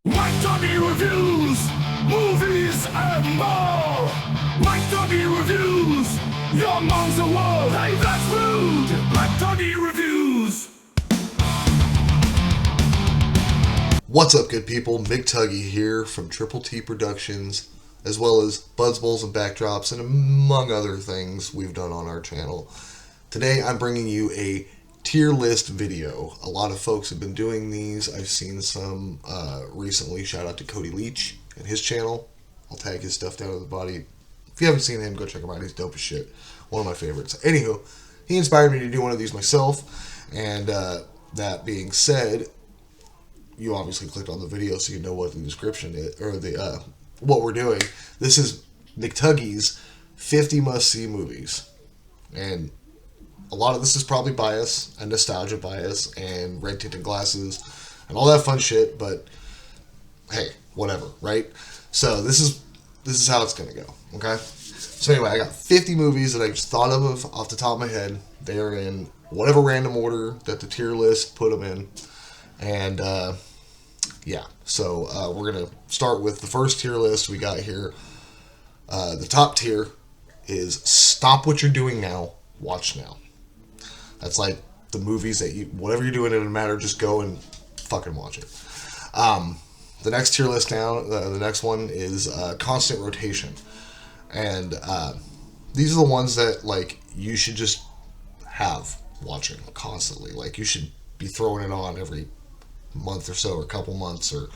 McTuggy reviews movies and more. McTuggy reviews your mom's a wall. Hey, that's rude. McTuggy reviews. What's up, good people? McTuggy here from Triple T Productions, as well as Buds, Bowls, and Backdrops, and among other things we've done on our channel. Today I'm bringing you a tier list video. A lot of folks have been doing these. I've seen some recently. Shout out to Cody Leach and his channel. I'll tag his stuff down in the body. If you haven't seen him, go check him out. He's dope as shit. One of my favorites. Anywho, he inspired me to do one of these myself. And that being said, you obviously clicked on the video so you know what the description is, or the what we're doing. This is McTuggy's 50 must-see movies. And a lot of this is probably bias and nostalgia bias and red tinted glasses and all that fun shit, but hey, whatever, right? So this is how it's gonna go, okay? So anyway, I got 50 movies that I just thought of off the top of my head. They are in whatever random order that the tier list put them in, and yeah. So we're gonna start with the first tier list we got here. The top tier is Stop What You're Doing Now, Watch Now. That's like the movies that you, whatever you're doing, it doesn't matter, just go and fucking watch it. The next tier list down, the next one is Constant Rotation. And these are the ones that, like, you should just have watching constantly. Like, you should be throwing it on every month or so, or a couple months, or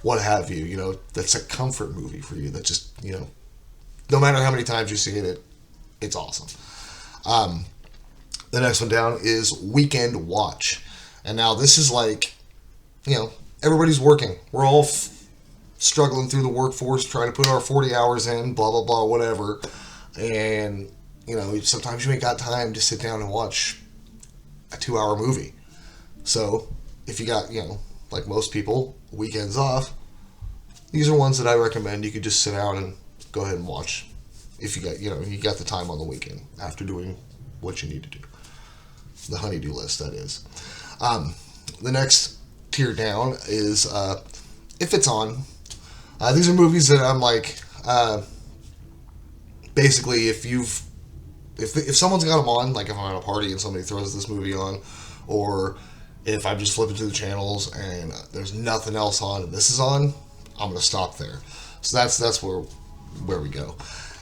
what have you. You know, that's a comfort movie for you that just, you know, no matter how many times you see it, it's awesome. The next one down is Weekend Watch. And now this is like, you know, everybody's working. We're all struggling through the workforce, trying to put our 40 hours in, blah, blah, blah, whatever. And, you know, sometimes you ain't got time to sit down and watch a 2-hour movie. So if you got, you know, like most people, weekends off, these are ones that I recommend you could just sit down and go ahead and watch. If you got, you know, you got the time on the weekend after doing what you need to do. The honeydew list, that is. The next tier down is If It's On. These are movies that I'm like, basically, if someone's got them on, like if I'm at a party and somebody throws this movie on, or if I'm just flipping through the channels and there's nothing else on and this is on, I'm gonna stop there. So that's where we go.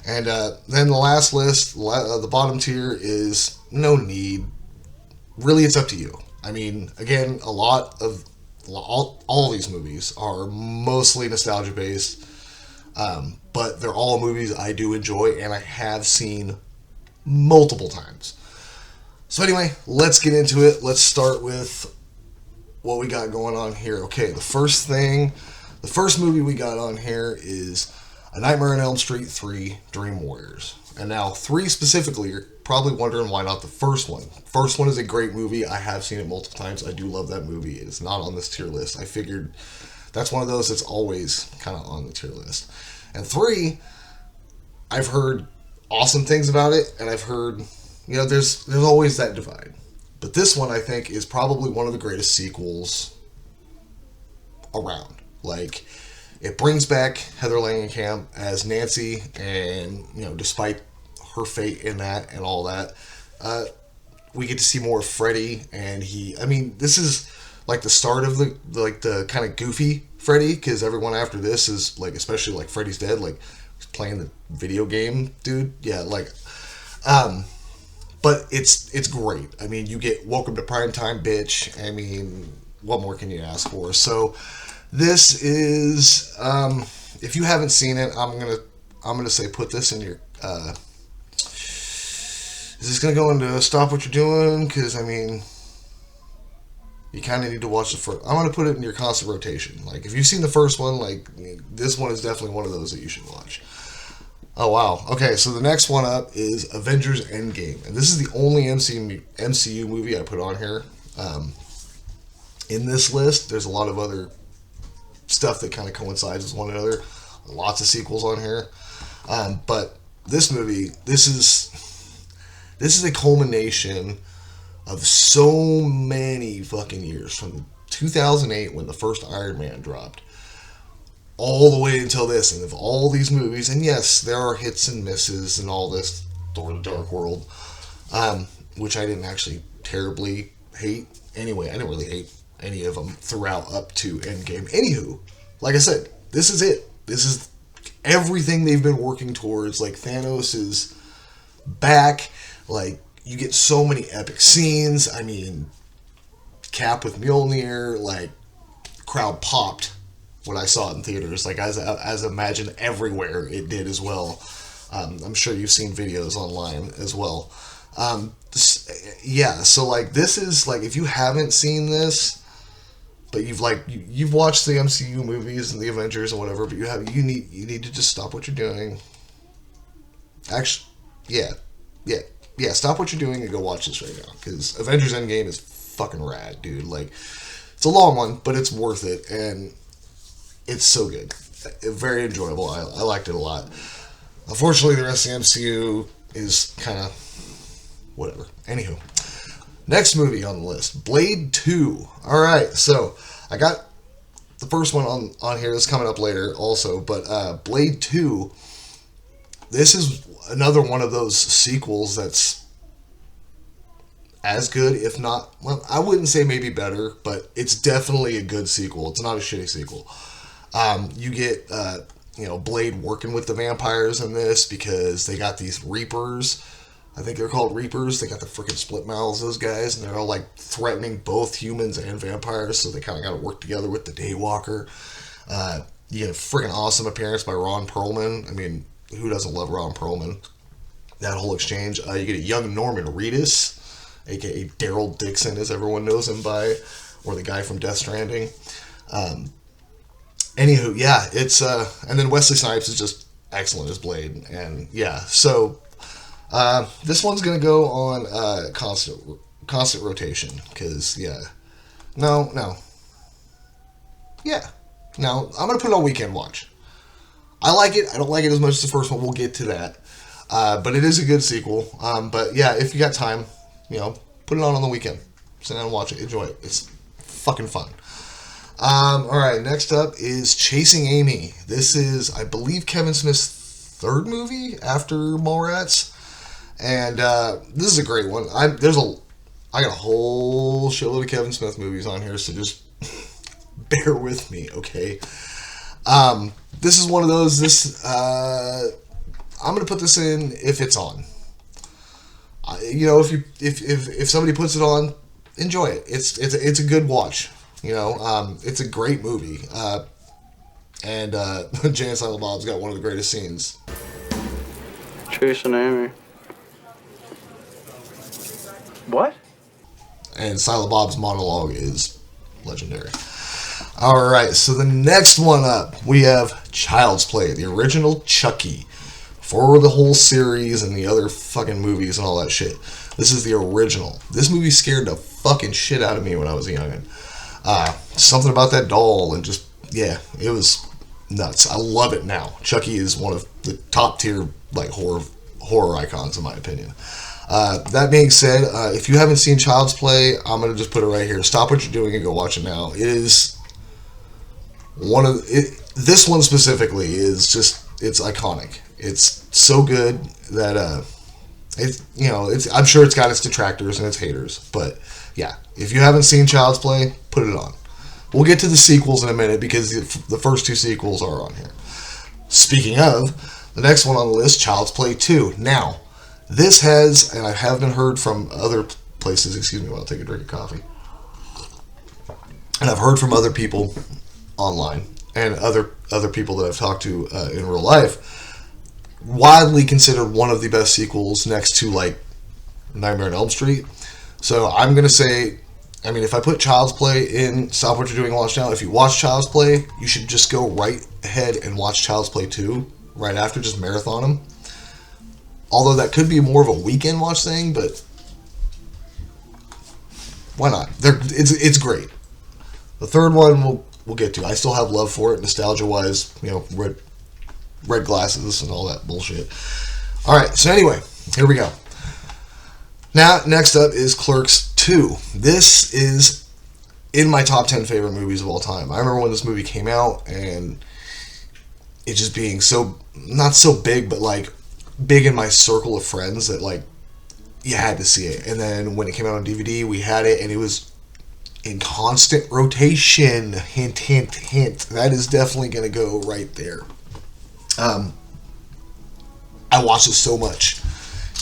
And then the last list, the bottom tier is No Need. Really, it's up to you. I mean, again, all these movies are mostly nostalgia based, but they're all movies I do enjoy and I have seen multiple times. So anyway, let's get into it. Let's start with what we got going on here. Okay, the first movie we got on here is A Nightmare on Elm Street 3, Dream Warriors. And now 3 specifically, you're probably wondering why not the first one. First one is a great movie. I have seen it multiple times. I do love that movie. It is not on this tier list. I figured that's one of those that's always kind of on the tier list. And 3, I've heard awesome things about it, and I've heard, you know, there's always that divide. But this one, I think, is probably one of the greatest sequels around. Like, it brings back Heather Langenkamp as Nancy, and, you know, despite her fate in that and all that, we get to see more of Freddy, and this is like the start of the kind of goofy Freddy, because everyone after this is like, especially like Freddy's Dead, like he's playing the video game, dude. Yeah, like, but it's great. I mean, you get Welcome to Primetime, bitch. I mean, what more can you ask for? So this is, if you haven't seen it, I'm gonna say put this in your. Is this gonna go into Stop What You're Doing? Because I mean, you kind of need to watch the first. I'm gonna put it in your constant rotation. Like, if you've seen the first one, like, this one is definitely one of those that you should watch. Oh wow. Okay, so the next one up is Avengers Endgame, and this is the only MCU movie I put on here. In this list, there's a lot of other stuff that kind of coincides with one another. Lots of sequels on here, but this movie, this is a culmination of so many fucking years, from 2008 when the first Iron Man dropped, all the way until this, and of all these movies, and yes, there are hits and misses and all this Thor: The Dark World, which I didn't actually terribly hate. Anyway, I didn't really hate any of them throughout up to Endgame. Anywho, like I said, this is it. This is everything they've been working towards. Like, Thanos is back. Like, you get so many epic scenes. I mean, Cap with Mjolnir, like, crowd popped when I saw it in theaters. Like, as imagined everywhere, it did as well. I'm sure you've seen videos online as well. Yeah, so, like, this is, like, if you haven't seen this, but you've watched the MCU movies and the Avengers and whatever, but you need to just stop what you're doing. Actually, yeah, stop what you're doing and go watch this right now, because Avengers Endgame is fucking rad, dude. Like, it's a long one, but it's worth it, and it's so good. Very enjoyable. I liked it a lot. Unfortunately, the rest of the MCU is kind of whatever. Anywho, next movie on the list, Blade 2. All right, so I got the first one on here. That's coming up later also, but Blade 2, this is another one of those sequels that's as good, if not, well, I wouldn't say maybe better, but it's definitely a good sequel. It's not a shitty sequel. You get, Blade working with the vampires in this because they got these Reapers. I think they're called Reapers. They got the freaking split mouths, those guys, and they're all, like, threatening both humans and vampires, so they kind of got to work together with the Daywalker. You get a freaking awesome appearance by Ron Perlman. I mean, who doesn't love Ron Perlman? That whole exchange. You get a young Norman Reedus, a.k.a. Daryl Dixon, as everyone knows him by, or the guy from Death Stranding. Anywho, yeah, it's, and then Wesley Snipes is just excellent as Blade, and yeah, so, this one's gonna go on, constant rotation, because, yeah, no, I'm gonna put it on weekend watch. I like it. I don't like it as much as the first one. We'll get to that. But it is a good sequel. But yeah, if you got time, put it on the weekend. Sit down and watch it. Enjoy it. It's fucking fun. Alright, next up is Chasing Amy. This is, I believe, Kevin Smith's third movie after Mallrats. And this is a great one. I got a whole shitload of Kevin Smith movies on here, so just bear with me, okay? This is one of those, I'm going to put this in if it's on. If somebody puts it on, enjoy it. It's a good watch. It's a great movie. And Jay and Silent Bob's got one of the greatest scenes. Chasing Amy. What? And Silent Bob's monologue is legendary. Alright, so the next one up, we have Child's Play, the original Chucky. For the whole series and the other fucking movies and all that shit. This is the original. This movie scared the fucking shit out of me when I was a youngin'. Something about that doll and just, yeah, it was nuts. I love it now. Chucky is one of the top tier, like, horror icons in my opinion. That being said, if you haven't seen Child's Play, I'm going to just put it right here. Stop what you're doing and go watch it now. It is this one specifically is just, it's iconic. It's so good that I'm sure it's got its detractors and its haters, but yeah, if you haven't seen Child's Play, put it on. We'll get to the sequels in a minute because the first two sequels are on here. Speaking of, the next one on the list, Child's Play 2. Now, this has, and I have been heard from other places, excuse me while I take a drink of coffee, and I've heard from other people online and other people that I've talked to in real life, widely considered one of the best sequels next to, like, Nightmare on Elm Street. So I'm going to say, I mean, if I put Child's Play in Stop What You're Doing and Watch Now, if you watch Child's Play, you should just go right ahead and watch Child's Play 2 right after, just marathon them. Although that could be more of a weekend watch thing, but why not? It's great. The third one we'll get to. I still have love for it, nostalgia-wise, red glasses and all that bullshit. Alright, so anyway, here we go. Now, next up is Clerks 2. This is in my top 10 favorite movies of all time. I remember when this movie came out, and it just being so, not so big, but like big in my circle of friends that like you had to see it. And then when it came out on DVD, we had it, and it was in constant rotation. Hint, hint, hint. That is definitely going to go right there. I watched it so much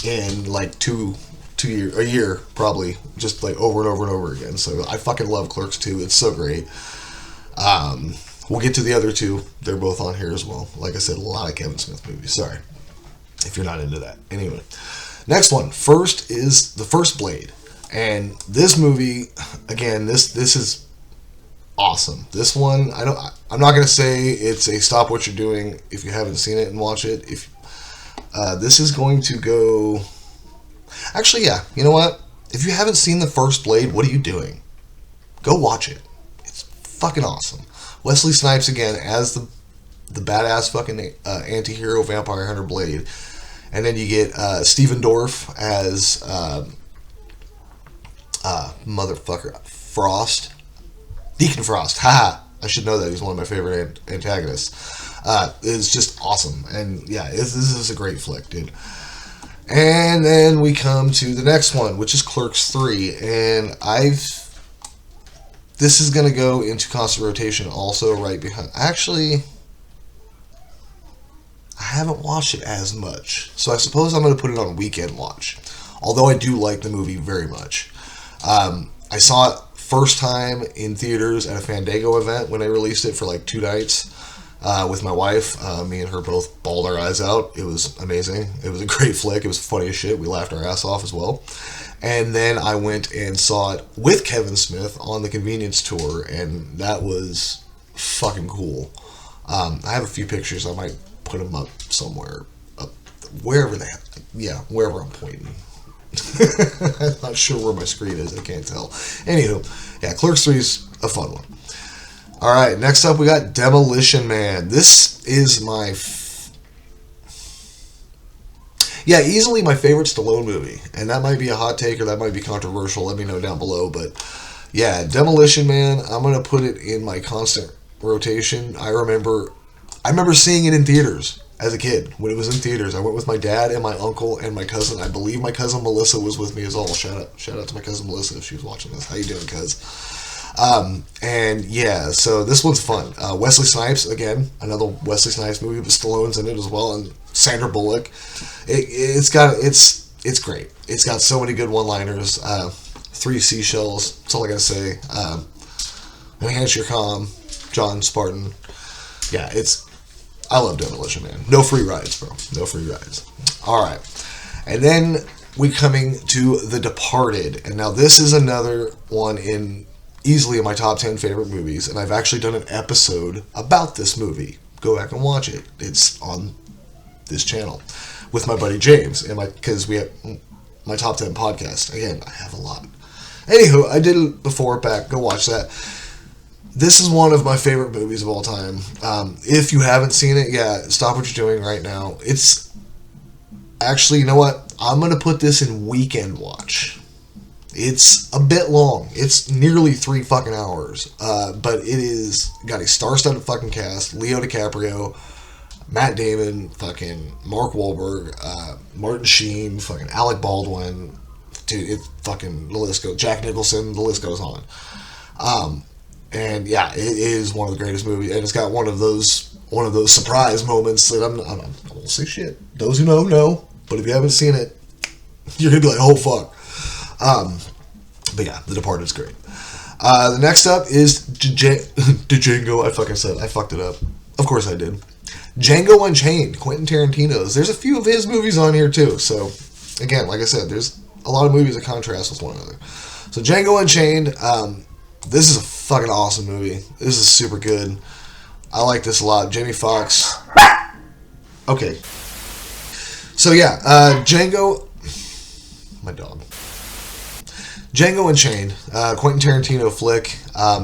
in like a year probably, just like over and over and over again. So I fucking love Clerks 2. It's so great. We'll get to the other two. They're both on here as well. Like I said, a lot of Kevin Smith movies. Sorry if you're not into that. Anyway, next one. First is The First Blade. And this movie, again, this is awesome. This one, I'm not gonna say it's a stop what you're doing if you haven't seen it and watch it. If this is going to go, actually, yeah. You know what? If you haven't seen The First Blade, what are you doing? Go watch it. It's fucking awesome. Wesley Snipes again as the badass fucking anti-hero vampire hunter Blade, and then you get Steven Dorff as motherfucker Frost, Deacon Frost. Haha, I should know that. He's one of my favorite antagonists. It's just awesome, and yeah, this is a great flick, dude. And then we come to the next one, which is Clerks 3, and this is going to go into constant rotation also right behind. Actually, I haven't watched it as much, so I suppose I'm going to put it on weekend watch, although I do like the movie very much. I saw it first time in theaters at a Fandango event when they released it for like 2 nights with my wife. Me and her both bawled our eyes out. It was amazing. It was a great flick. It was funny as shit. We laughed our ass off as well. And then I went and saw it with Kevin Smith on the Convenience Tour, and that was fucking cool. I have a few pictures. I might put them up somewhere, wherever wherever I'm pointing. I'm not sure where my screen is. I can't tell. Anywho, yeah, Clerks 3 is a fun one. All right, next up we got Demolition Man. This is easily my favorite Stallone movie, and that might be a hot take or that might be controversial. Let me know down below. But yeah, Demolition Man, I'm gonna put it in my constant rotation. I remember seeing it in theaters as a kid. When it was in theaters, I went with my dad and my uncle and my cousin. I believe my cousin Melissa was with me as well. Shout out to my cousin Melissa if she was watching this. How you doing, cuz? And yeah, so this one's fun. Wesley Snipes, again, another Wesley Snipes movie, but Stallone's in it as well, and Sandra Bullock. It's great. It's got so many good one-liners. 3 seashells. That's all I gotta say. Enhance your calm, John Spartan. Yeah, I love Demolition Man. No free rides, bro. No free rides. All right, and then we coming to The Departed, and now this is another one easily in my top 10 favorite movies, and I've actually done an episode about this movie. Go back and watch it. It's on this channel with my buddy James, and because we have my top 10 podcast. Again, I have a lot. Anywho, I did it before back. Go watch that. This is one of my favorite movies of all time. If you haven't seen it, yeah, stop what you're doing right now. It's actually, you know what? I'm going to put this in weekend watch. It's a bit long. It's nearly 3 fucking hours. But it is got a star-studded fucking cast. Leo DiCaprio, Matt Damon, fucking Mark Wahlberg, Martin Sheen, fucking Alec Baldwin. Dude, it's fucking, the list goes. Jack Nicholson, the list goes on. And yeah, it is one of the greatest movies, and it's got one of those surprise moments that I won't say shit. Those who know, but if you haven't seen it, you're gonna be like, oh fuck. But yeah, The Departed's great. The next up is Django. I fucked it up. Of course I did. Django Unchained, Quentin Tarantino's. There's a few of his movies on here too. So again, like I said, there's a lot of movies that contrast with one another. So Django Unchained. This is a fucking awesome movie. This is super good. I like this a lot. Jamie Foxx. Okay. So yeah, Django. My dog. Django Unchained, Quentin Tarantino flick.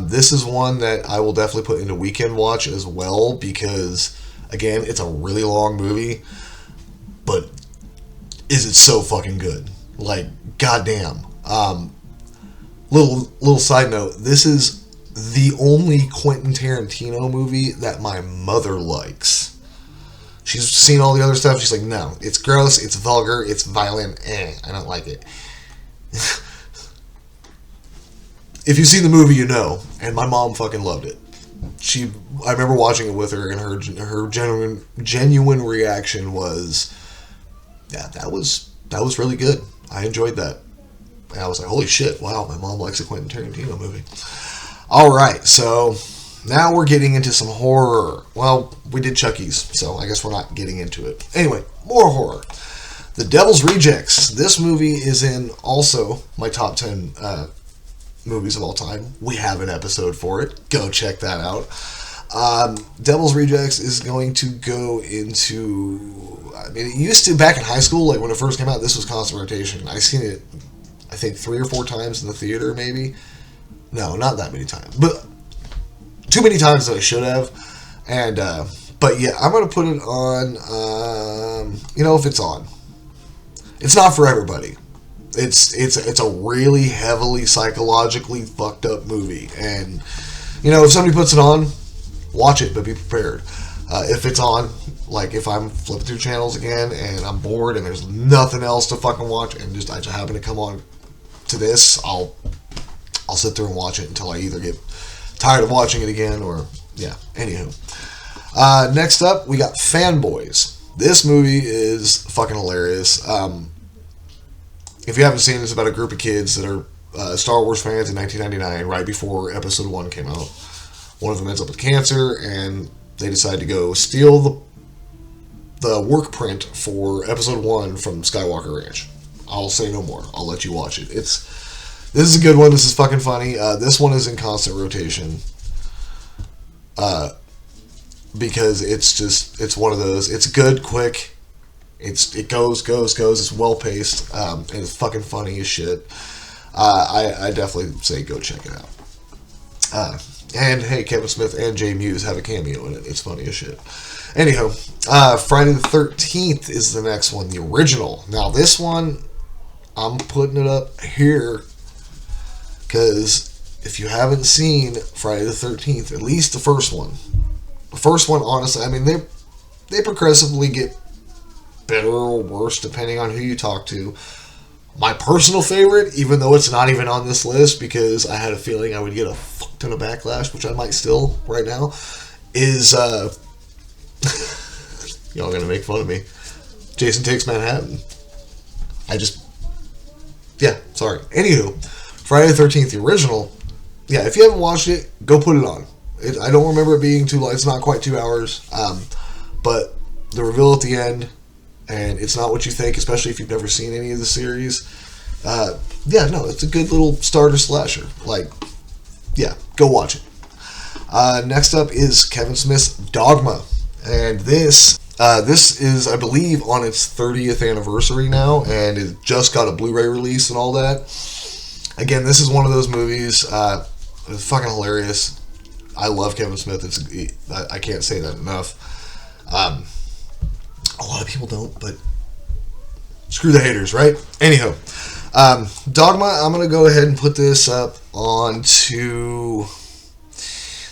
This is one that I will definitely put into weekend watch as well because, again, it's a really long movie, but is it so fucking good? Like, goddamn. Little side note, this is the only Quentin Tarantino movie that my mother likes. She's seen all the other stuff. She's like, no, it's gross, it's vulgar, it's violent. I don't like it. If you've seen the movie, you know. And my mom fucking loved it. I remember watching it with her, and her genuine reaction was, yeah, that was really good. I enjoyed that. And I was like, holy shit, wow, my mom likes a Quentin Tarantino movie. All right, so now we're getting into some horror. Well, we did Chucky's, so I guess we're not getting into it. Anyway, more horror. The Devil's Rejects. This movie is in also my top 10 movies of all time. We have an episode for it. Go check that out. Devil's Rejects is going to go into... I mean, it used to, back in high school, like when it first came out, this was constant rotation. I've seen it, I think, 3 or 4 times in the theater, maybe. No, not that many times. But too many times that I should have. And, but yeah, I'm going to put it on, if it's on. It's not for everybody. It's a really heavily psychologically fucked up movie, and if somebody puts it on, watch it, but be prepared. If it's on, like if I'm flipping through channels again and I'm bored and there's nothing else to fucking watch, and I just happen to come on to this, I'll sit there and watch it until I either get tired of watching it again or yeah. Anywho, next up we got Fanboys. This movie is fucking hilarious. If you haven't seen it, it's about a group of kids that are Star Wars fans in 1999, right before Episode 1 came out. One of them ends up with cancer, and they decide to go steal the work print for Episode 1 from Skywalker Ranch. I'll say no more. I'll let you watch it. This is a good one. This is fucking funny. This one is in constant rotation. Because it's one of those. It's good, quick. It goes. It's well paced, and it's fucking funny as shit. I definitely say go check it out. And hey, Kevin Smith and Jay Muse have a cameo in it. It's funny as shit. Anyhow, Friday the 13th is the next one, the original. Now this one, I'm putting it up here because if you haven't seen Friday the 13th, at least the first one. The first one, honestly, I mean they progressively get better or worse depending on who you talk to. My personal favorite, even though it's not even on this list because I had a feeling I would get a fuck ton of backlash, which I might still right now, is y'all gonna make fun of me. Jason Takes Manhattan. Sorry. Anywho, Friday the 13th, the original. Yeah, if you haven't watched it, go put it on. I don't remember it being too long. It's not quite 2 hours. But the reveal at the end, and it's not what you think, especially if you've never seen any of the series. It's a good little starter slasher. Go watch it. Next up is Kevin Smith's Dogma, and this is, I believe, on its 30th anniversary now, and it just got a Blu-ray release and all that. Again, this is one of those movies. It's fucking hilarious. I love Kevin Smith. I can't say that enough. A lot of people don't, but screw the haters, right? Anyhow, Dogma, I'm going to go ahead and put this up onto...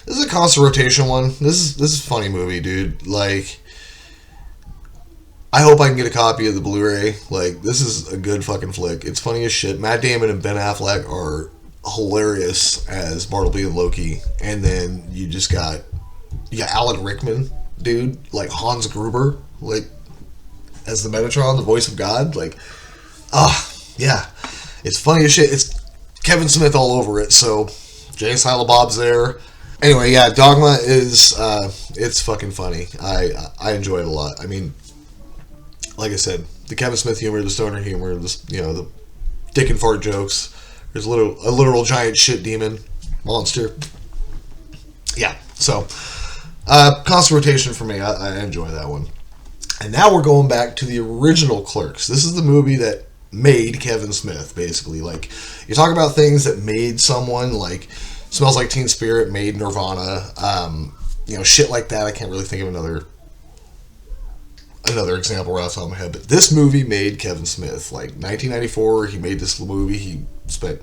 This is a constant rotation one. This is a funny movie, dude. I hope I can get a copy of the Blu-ray. This is a good fucking flick. It's funny as shit. Matt Damon and Ben Affleck are hilarious as Bartleby and Loki. And then you got Alan Rickman, dude. Hans Gruber, as the Metatron, the voice of God. It's funny as shit. It's Kevin Smith all over it, so Jay Silent Bob's there. Anyway, yeah, Dogma is, it's fucking funny. I enjoy it a lot. I mean, like I said, the Kevin Smith humor, the stoner humor, the dick and fart jokes. There's a literal giant shit demon monster. Yeah, so, constant rotation for me. I enjoy that one. And now we're going back to the original Clerks. This is the movie that made Kevin Smith, basically. You talk about things that made someone, Smells Like Teen Spirit made Nirvana, shit like that. I can't really think of another example right off the top of my head, but this movie made Kevin Smith. 1994, he made this movie. He spent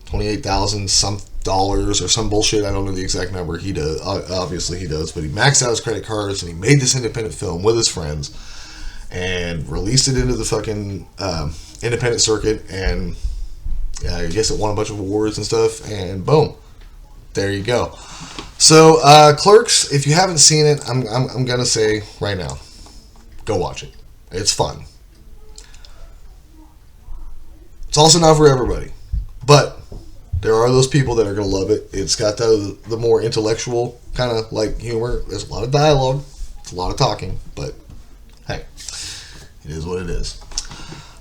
$28,000 or some bullshit. I don't know the exact number. He does. Obviously he does. But he maxed out his credit cards and he made this independent film with his friends and released it into the fucking independent circuit. And I guess it won a bunch of awards and stuff. And boom. There you go. So, Clerks, if you haven't seen it, I'm going to say right now, go watch it. It's fun. It's also not for everybody. But there are those people that are going to love it. It's got the more intellectual kind of like humor. There's a lot of dialogue. It's a lot of talking. But, hey, it is what it is.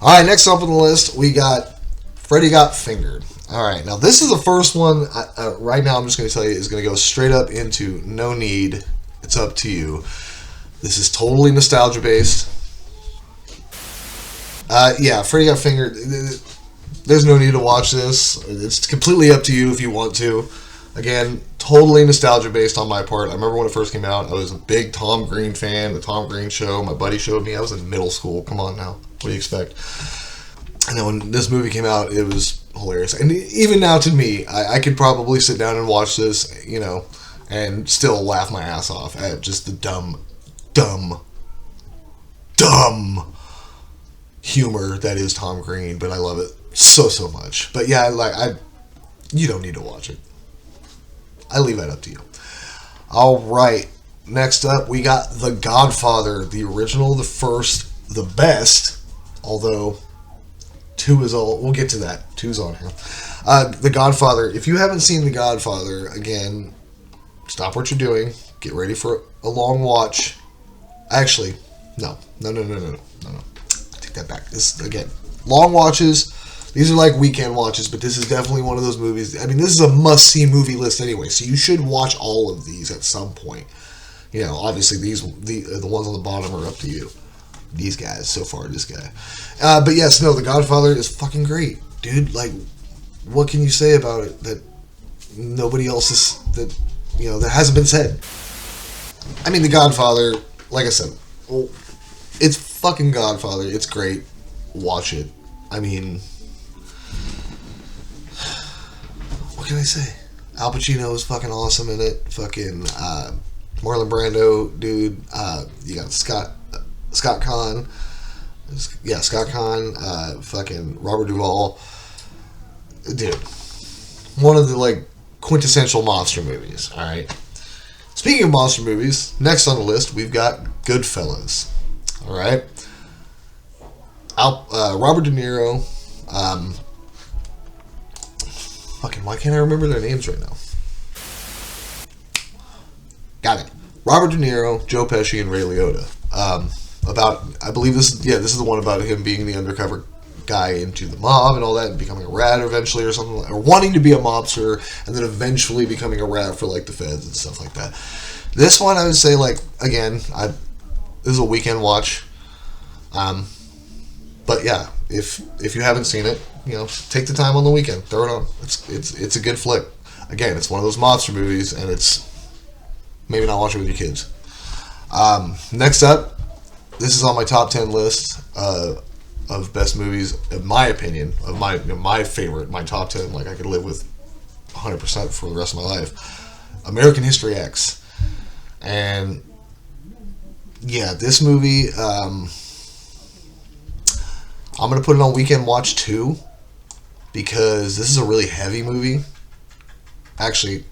All right, next up on the list, we got Freddy Got Fingered. All right, now this is the first one. Right now, I'm just going to tell you, is going to go straight up into no need. It's up to you. This is totally nostalgia based. Yeah, Freddy Got Fingered. There's no need to watch this. It's completely up to you if you want to. Again, totally nostalgia based on my part. I remember when it first came out, I was a big Tom Green fan. The Tom Green Show. My buddy showed me. I was in middle school. Come on now. What do you expect? And then when this movie came out, it was hilarious. And even now to me, I could probably sit down and watch this, and still laugh my ass off at just the dumb humor that is Tom Green. But I love it so much. But yeah, you don't need to watch it. I leave that up to you. All right. Next up, we got The Godfather, the original, the first, the best, although 2 is all. We'll get to that. 2's on here. The Godfather. If you haven't seen The Godfather, again, stop what you're doing. Get ready for a long watch. Actually, no. Take that back. This again, long watches. These are like weekend watches, but this is definitely one of those movies. I mean, this is a must-see movie list anyway, so you should watch all of these at some point. Obviously the ones on the bottom are up to you. These guys, so far, this guy. But yes, no, The Godfather is fucking great. Dude, what can you say about it that nobody else is, that hasn't been said? I mean, The Godfather, like I said, it's fucking Godfather. It's great. Watch it. I mean, what can I say? Al Pacino is fucking awesome in it. Fucking Marlon Brando, dude. You got Scott Conn. Yeah, Scott Conn. Fucking Robert Duvall. Dude. One of the, quintessential monster movies, alright? Speaking of monster movies, next on the list, we've got Goodfellas. Alright? Robert De Niro. Fucking, why can't I remember their names right now? Got it. Robert De Niro, Joe Pesci, and Ray Liotta. I believe this is the one about him being the undercover guy into the mob and all that, and becoming a rat eventually or something, or wanting to be a mobster, and then eventually becoming a rat for the feds and stuff like that. This one, I would say, again, this is a weekend watch. But yeah, if you haven't seen it, take the time on the weekend, throw it on. It's a good flick. Again, it's one of those monster movies, and it's maybe not watch it with your kids. Next up, this is on my top 10 list of best movies, in my opinion, of my favorite, my top 10. I could live with 100% for the rest of my life. American History X, and yeah, this movie. I'm going to put it on Weekend Watch 2 because this is a really heavy movie. Actually,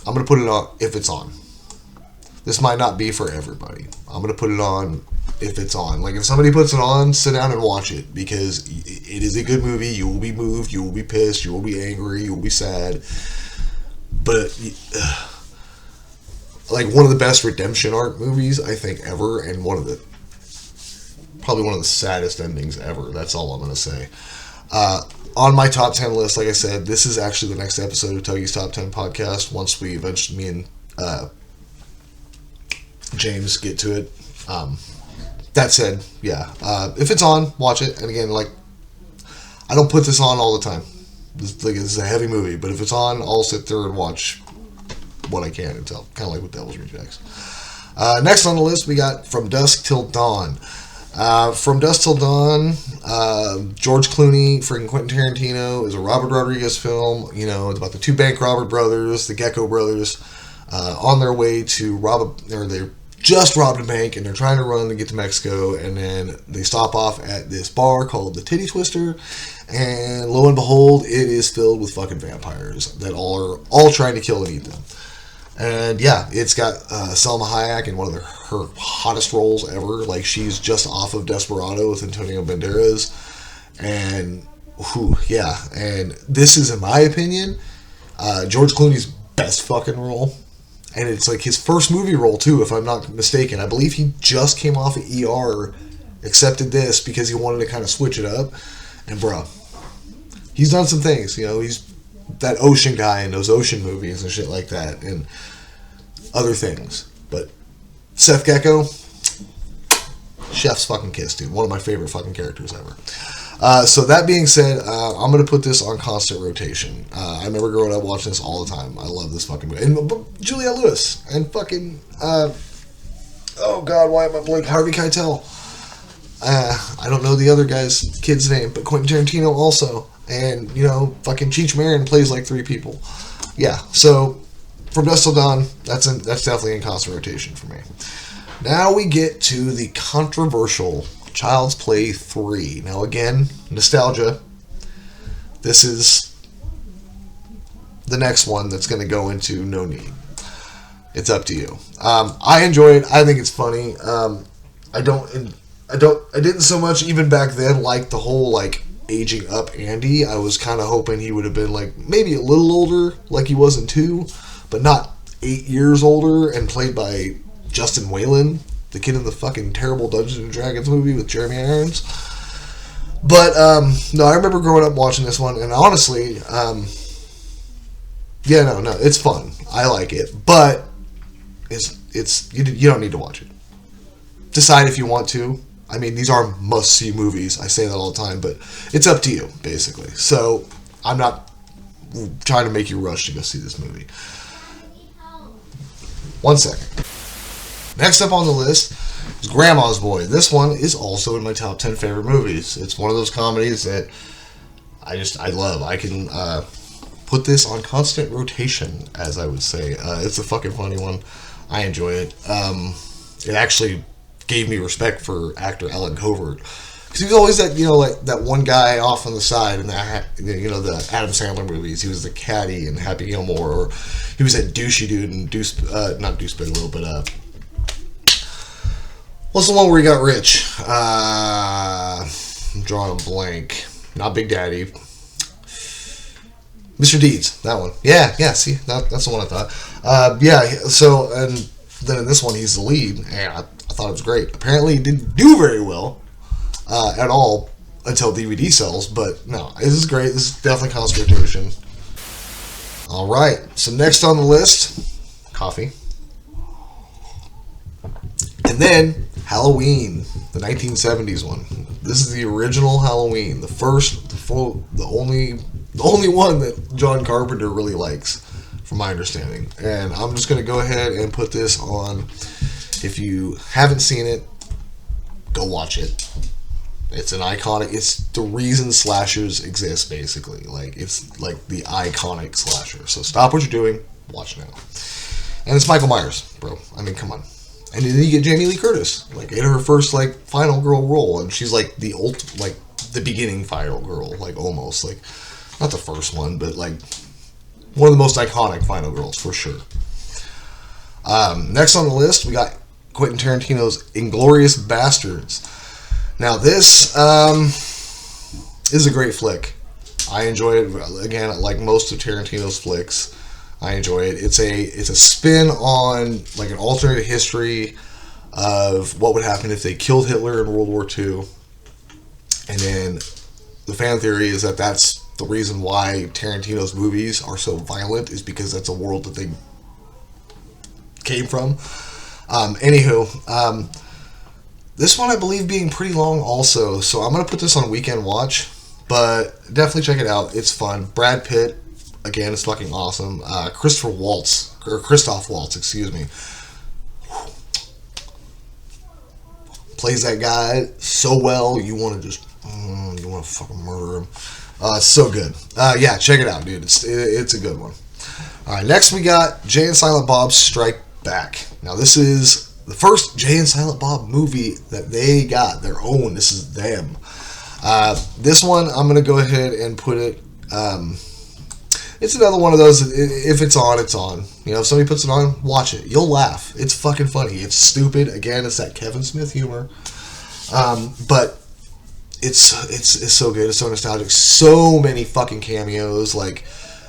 I'm going to put it on if it's on. This might not be for everybody. I'm going to put it on if it's on. If somebody puts it on, sit down and watch it because it is a good movie. You will be moved. You will be pissed. You will be angry. You will be sad. But, one of the best redemption arc movies, I think, ever, and probably one of the saddest endings ever. That's all I'm going to say. On my top 10 list, like I said, this is actually the next episode of Tuggy's Top 10 podcast once we eventually, me and James get to it. That said, yeah. If it's on, watch it. And again, I don't put this on all the time. This is a heavy movie, but if it's on, I'll sit there and watch what I can until, kind of like with Devil's Rejects. Next on the list, we got From Dusk Till Dawn. From Dusk Till Dawn, George Clooney, freaking Quentin Tarantino, is a Robert Rodriguez film. You know, it's about the two bank robber brothers, the Gecko brothers, on their way to they just robbed a bank and they're trying to run to get to Mexico, and then they stop off at this bar called the Titty Twister, and lo and behold, it is filled with fucking vampires that are all trying to kill and eat them. And yeah, it's got Selma Hayek in one of her hottest roles ever. Like, she's just off of Desperado with Antonio Banderas. And, and this is, in my opinion, George Clooney's best fucking role. And it's like his first movie role, too, if I'm not mistaken. I believe he just came off of ER, accepted this because he wanted to kind of switch it up. And, bruh, he's done some things. You know, he's that ocean guy in those ocean movies and shit like that. And other things. But Seth Gecko, chef's fucking kiss, dude. One of my favorite fucking characters ever. So that being said, I'm going to put this on constant rotation. I remember growing up watching this all the time. I love this fucking movie. And Juliette Lewis and fucking, oh god, why am I blanking? Harvey Keitel. I don't know the other kid's name, but Quentin Tarantino also. And, you know, fucking Cheech Marin plays like 3 people. Yeah, so From Dusk Till Dawn, that's definitely in constant rotation for me. Now we get to the controversial Child's Play 3. Now again, nostalgia. This is the next one that's going to go into No Need. It's up to you. I enjoy it. I think it's funny. I didn't so much even back then like the whole like aging up Andy. I was kind of hoping he would have been like maybe a little older, like he was in 2, but not 8 years older, and played by Justin Whalen, the kid in the fucking terrible Dungeons and Dragons movie with Jeremy Irons. But no, I remember growing up watching this one, and honestly, it's fun. I like it, but you don't need to watch it. Decide if you want to. I mean, these are must-see movies. I say that all the time, but it's up to you, basically. So I'm not trying to make you rush to go see this movie. 1 second. Next up on the list is Grandma's Boy. This one is also in my top 10 favorite movies. It's one of those comedies that I love. I can put this on constant rotation, as I would say. It's a fucking funny one. I enjoy it. It actually gave me respect for actor Alan Covert, because he was always that, you know, like that one guy off on the side in the Adam Sandler movies. He was the caddy in Happy Gilmore, or he was that douchey dude in not Deuce Bigelow, but what's the one where he got rich? I'm drawing a blank. Not Big Daddy. Mr. Deeds, that one. Yeah. See, that's the one I thought. So, and then in this one, he's the lead, and I thought it was great. Apparently, it didn't do very well at all until DVD sells, but no, this is great. This is definitely constant rotation. All right, so next on the list, coffee. And then Halloween, the 1970s one. This is the original Halloween, the only one that John Carpenter really likes, from my understanding. And I'm just going to go ahead and put this on. If you haven't seen it, go watch it. It's an iconic. It's the reason slashers exist, basically. Like, it's like the iconic slasher. So stop what you're doing, watch now. And it's Michael Myers, bro. I mean, come on. And then you get Jamie Lee Curtis, like in her first like final girl role, and she's like the the beginning final girl, like almost like not the first one, but like one of the most iconic final girls for sure. Next on the list, we got Quentin Tarantino's Inglourious Bastards. Now this is a great flick. I enjoy it. Again, like most of Tarantino's flicks, I enjoy it. It's a spin on like an alternate history of what would happen if they killed Hitler in World War II. And then the fan theory is that that's the reason why Tarantino's movies are so violent, is because that's a world that they came from. This one I believe being pretty long also, so I'm going to put this on weekend watch, but definitely check it out. It's fun. Brad Pitt, again, is fucking awesome. Christoph Waltz, excuse me, plays that guy so well. You want to just, you want to fucking murder him. So good. Yeah, check it out, dude. It's a good one. All right, next we got Jay and Silent Bob Strike Back. Now, this is the first Jay and Silent Bob movie that they got their own. This is them. This one, I'm going to go ahead and put it. It's another one of those. If it's on, it's on. You know, if somebody puts it on, watch it. You'll laugh. It's fucking funny. It's stupid. Again, it's that Kevin Smith humor. But it's so good. It's so nostalgic. So many fucking cameos. Like,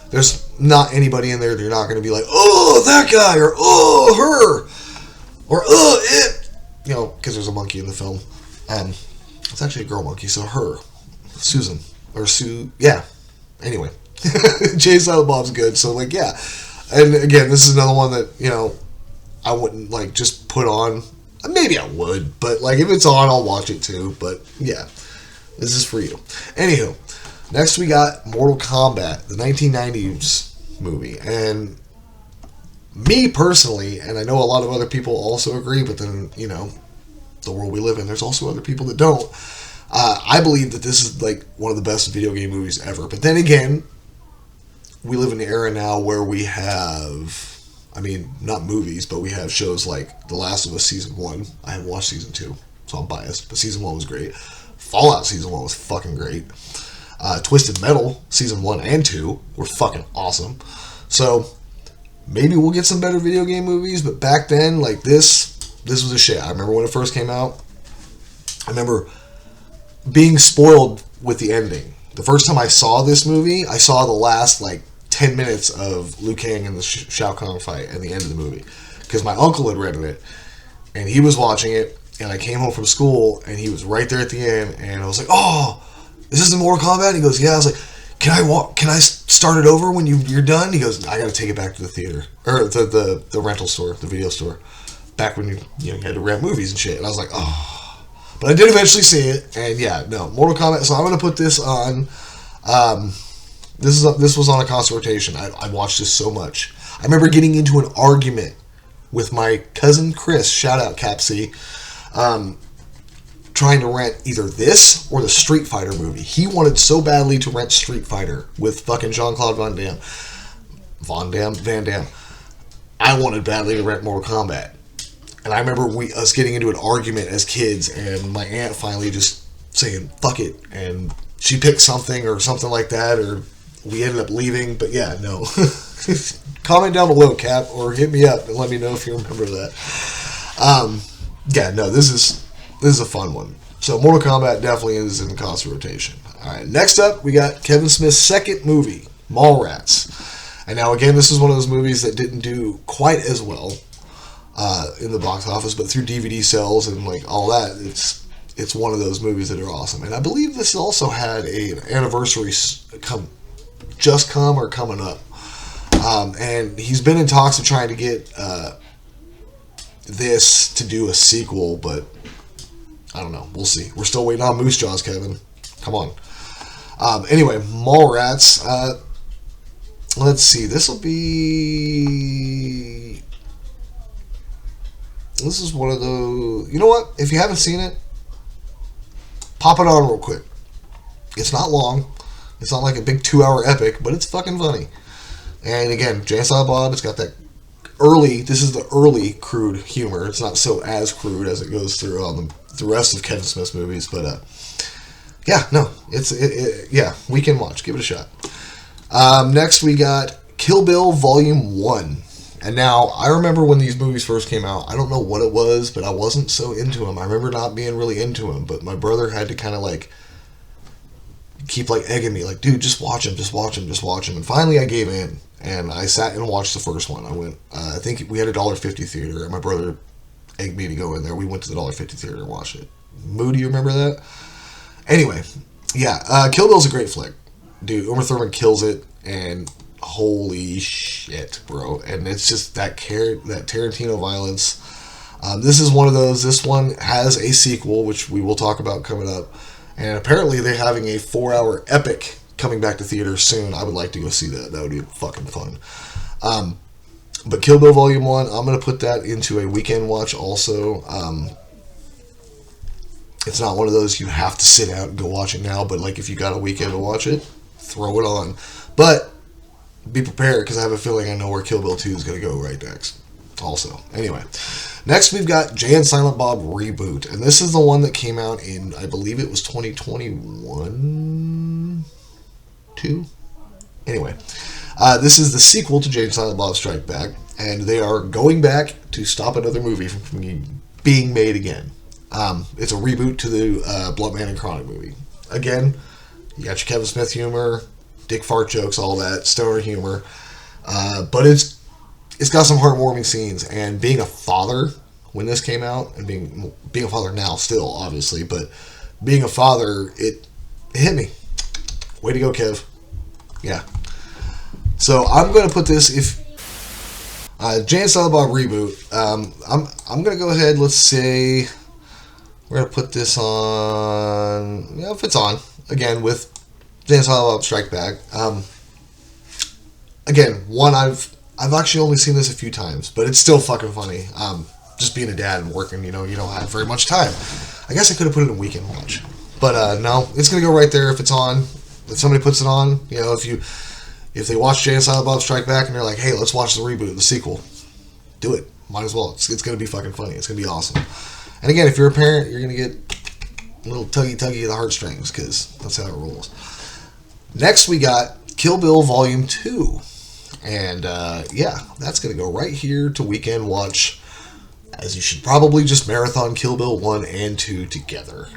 there's not anybody in there that you're not going to be like, oh, that guy, or oh, her, or oh, it. You know, because there's a monkey in the film. It's actually a girl monkey, so her, Susan, or Sue, yeah. Anyway, Jay Silent Bob's good, so like, yeah. And again, this is another one that, you know, I wouldn't like just put on. Maybe I would, but like if it's on, I'll watch it too. But yeah, this is for you. Anywho, next we got Mortal Kombat, the 1990s movie, and me personally, and I know a lot of other people also agree, but then, you know, the world we live in, there's also other people that don't. I believe that this is like one of the best video game movies ever. But then again, we live in an era now where we have, I mean, not movies, but we have shows like The Last of Us Season 1. I haven't watched Season 2, so I'm biased, but Season 1 was great. Fallout Season 1 was fucking great. Twisted Metal Season 1 and 2 were fucking awesome. So maybe we'll get some better video game movies, but back then, like this was a shit. I remember when it first came out. I remember being spoiled with the ending. The first time I saw this movie, I saw the last like 10 minutes of Liu Kang and the Shao Kahn fight and the end of the movie. Because my uncle had rented it, and he was watching it, and I came home from school, and he was right there at the end, and I was like, oh, is this the Mortal Kombat? He goes, yeah. I was like, can I start it over when you're done? He goes, I got to take it back to the theater, or the rental store, the video store, back when you had to rent movies and shit. And I was like, oh. But I did eventually see it, and yeah, no, Mortal Kombat. So I'm going to put this on. This was on a constant rotation. I watched this so much. I remember getting into an argument with my cousin Chris. Shout out Cap C. Trying to rent either this or the Street Fighter movie. He wanted so badly to rent Street Fighter with fucking Jean-Claude Van Damme. I wanted badly to rent Mortal Kombat. And I remember us getting into an argument as kids, and my aunt finally just saying, fuck it. And she picked something or something like that, or we ended up leaving. But yeah, no. Comment down below, Cap, or hit me up and let me know if you remember that. Yeah, no, this is a fun one. So Mortal Kombat definitely is in constant rotation. All right, next up, we got Kevin Smith's second movie, Mallrats. And now, again, this is one of those movies that didn't do quite as well in the box office, but through DVD sales and like all that, it's one of those movies that are awesome. And I believe this also had an anniversary coming up. And he's been in talks of trying to get this to do a sequel, but I don't know. We'll see. We're still waiting on Moose Jaws, Kevin. Come on. Anyway, Mallrats. Let's see. This is one of those. You know what? If you haven't seen it, pop it on real quick. It's not long. It's not like a big 2-hour epic, but it's fucking funny. And again, Jay and Silent Bob, it's got that early. This is the early crude humor. It's not so as crude as it goes through on the rest of Kevin Smith's movies, but yeah, no, yeah, we can watch. Give it a shot. Next, we got Kill Bill Volume 1. And now, I remember when these movies first came out, I don't know what it was, but I wasn't so into them. I remember not being really into them, but my brother had to kind of like keep like egging me, like, dude, just watch them. And finally I gave in, and I sat and watched the first one. I went, I think we had a $1.50 theater, and my brother egged me to go in there. We went to the $1.50 theater and watched it. Moo, do you remember that? Anyway, yeah, Kill Bill's a great flick. Dude, Uma Thurman kills it, and holy shit, bro. And it's just that Tarantino violence. This is one of those. This one has a sequel, which we will talk about coming up. And apparently they're having a 4-hour epic coming back to theaters soon. I would like to go see that. That would be fucking fun. But Kill Bill Volume 1, I'm going to put that into a weekend watch also. It's not one of those you have to sit out and go watch it now, but like if you got a weekend to watch it, throw it on. But be prepared, because I have a feeling I know where Kill Bill 2 is going to go right next. Also, anyway, next we've got Jay and Silent Bob Reboot, and this is the one that came out in, I believe it was 2021, 2? Anyway, this is the sequel to Jay and Silent Bob Strike Back, and they are going back to stop another movie from being made again. It's a reboot to the Blunt Man and Chronic movie. Again, you got your Kevin Smith humor, dick fart jokes, all that, stoner humor, but it's got some heartwarming scenes, and being a father when this came out, and being a father now still, obviously, but being a father, it hit me. Way to go, Kev. Yeah. So I'm going to put this, if Jay and Silent Bob Reboot, I'm going to go ahead, let's say, we're going to put this on, if it's on, again, with Jay and Silent Bob Strike Back. Again, one, I've actually only seen this a few times, but it's still fucking funny. Just being a dad and working, you don't have very much time. I guess I could have put it in weekend watch. But no, it's going to go right there if it's on. If somebody puts it on, if they watch Jay and Silent Bob Strike Back and they're like, hey, let's watch the reboot, the sequel, do it. Might as well. It's going to be fucking funny. It's going to be awesome. And again, if you're a parent, you're going to get a little tuggy of the heartstrings, because that's how it rolls. Next, we got Kill Bill Volume 2. And, that's going to go right here to weekend watch, as you should probably just marathon Kill Bill 1 and 2 together.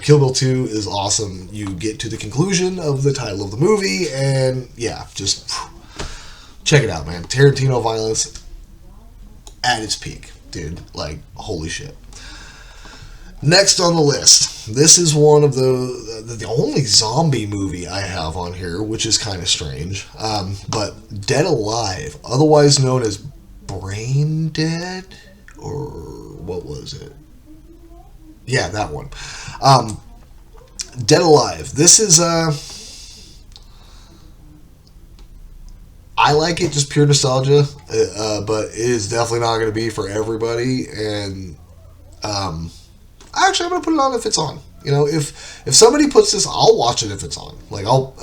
Kill Bill 2 is awesome. You get to the conclusion of the title of the movie, and, just check it out, man. Tarantino violence at its peak, dude. Like, holy shit. Next on the list, this is one of the only zombie movie I have on here, which is kind of strange. But Dead Alive, otherwise known as Brain Dead, or what was it? Yeah, that one. Dead Alive. This is I like it, just pure nostalgia, but it is definitely not going to be for everybody. And actually, I'm going to put it on if it's on. If somebody puts this, I'll watch it if it's on. Like, I'll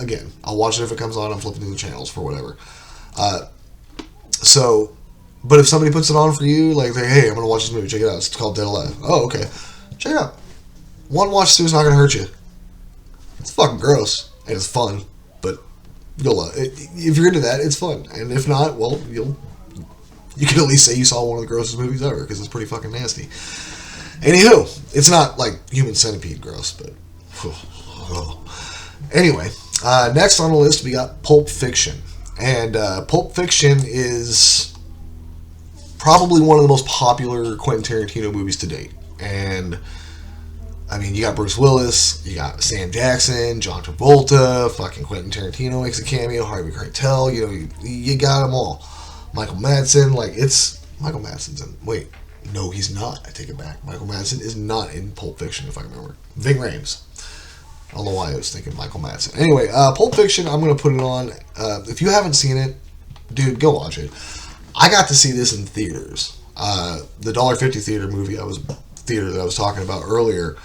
watch it if it comes on. I'm flipping through the channels for whatever. But if somebody puts it on for you, like, hey, I'm going to watch this movie, check it out. It's called Dead Alive. Oh, okay. Check it out. One watch through is not going to hurt you. It's fucking gross, and it's fun, but you'll love it. If you're into that, it's fun. And if not, well, you can at least say you saw one of the grossest movies ever, because it's pretty fucking nasty. Anywho, it's not like Human Centipede gross, but anyway, next on the list we got Pulp Fiction, and Pulp Fiction is probably one of the most popular Quentin Tarantino movies to date. And I mean, you got Bruce Willis, you got Sam Jackson, John Travolta, fucking Quentin Tarantino makes a cameo, Harvey Keitel, you got them all. Michael Madsen, Michael Madsen's in. Wait. No, he's not. I take it back. Michael Madsen is not in Pulp Fiction, if I remember. Ving Rhames. I don't know why I was thinking Michael Madsen. Anyway, Pulp Fiction, I'm going to put it on. If you haven't seen it, dude, go watch it. I got to see this in theaters. The $1.50 theater that I was talking about earlier,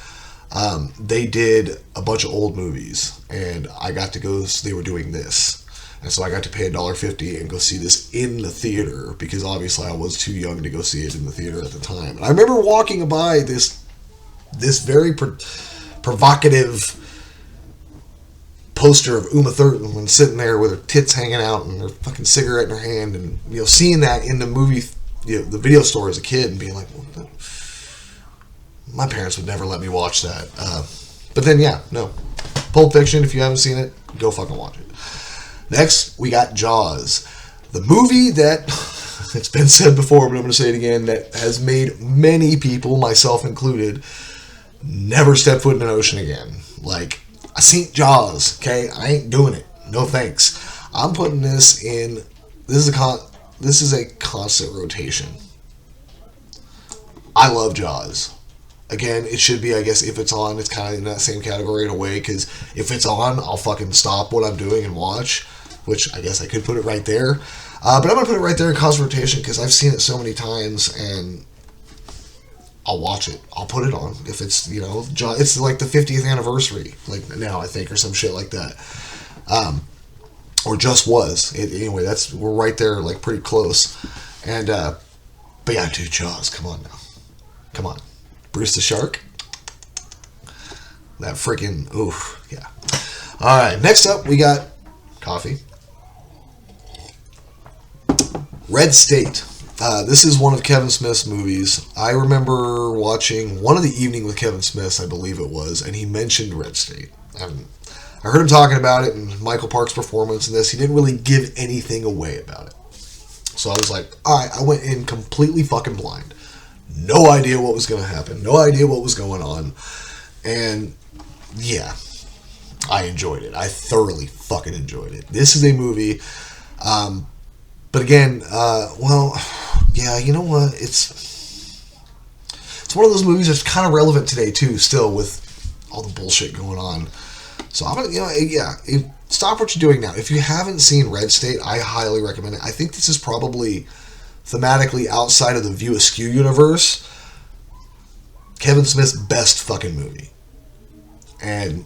they did a bunch of old movies, and I got to go, they were doing this. And so I got to pay $1.50 and go see this in the theater, because obviously I was too young to go see it in the theater at the time. And I remember walking by this very provocative poster of Uma Thurman sitting there with her tits hanging out and her fucking cigarette in her hand, and seeing that in the movie, the video store as a kid, and being like, well, my parents would never let me watch that. But then, Pulp Fiction. If you haven't seen it, go fucking watch it. Next, we got Jaws, the movie that, it's been said before, but I'm going to say it again, that has made many people, myself included, never step foot in an ocean again. Like, I seen Jaws, okay? I ain't doing it. No thanks. I'm putting this in, this is a constant rotation. I love Jaws. Again, it should be, I guess, if it's on, it's kind of in that same category in a way, because if it's on, I'll fucking stop what I'm doing and watch, which I guess I could put it right there. But I'm going to put it right there in constant rotation, because I've seen it so many times, and I'll watch it. I'll put it on if it's, it's like the 50th anniversary, like now I think, or some shit like that. Or just was. Anyway, we're right there, like pretty close. And but yeah, dude, Jaws, come on now, come on, Bruce the Shark. That freaking oof, yeah. All right, next up we got coffee. Red State. This is one of Kevin Smith's movies. I remember watching One of the Evening with Kevin Smith, I believe it was, and he mentioned Red State. I heard him talking about it and Michael Park's performance in this. He didn't really give anything away about it. So I was like, alright, I went in completely fucking blind. No idea what was going to happen. No idea what was going on. And yeah, I enjoyed it. I thoroughly fucking enjoyed it. This is a movie, but again, yeah, you know what? It's one of those movies that's kind of relevant today too, still with all the bullshit going on. So I'm gonna, stop what you're doing now. If you haven't seen Red State, I highly recommend it. I think this is probably thematically outside of the View Askew universe, Kevin Smith's best fucking movie. And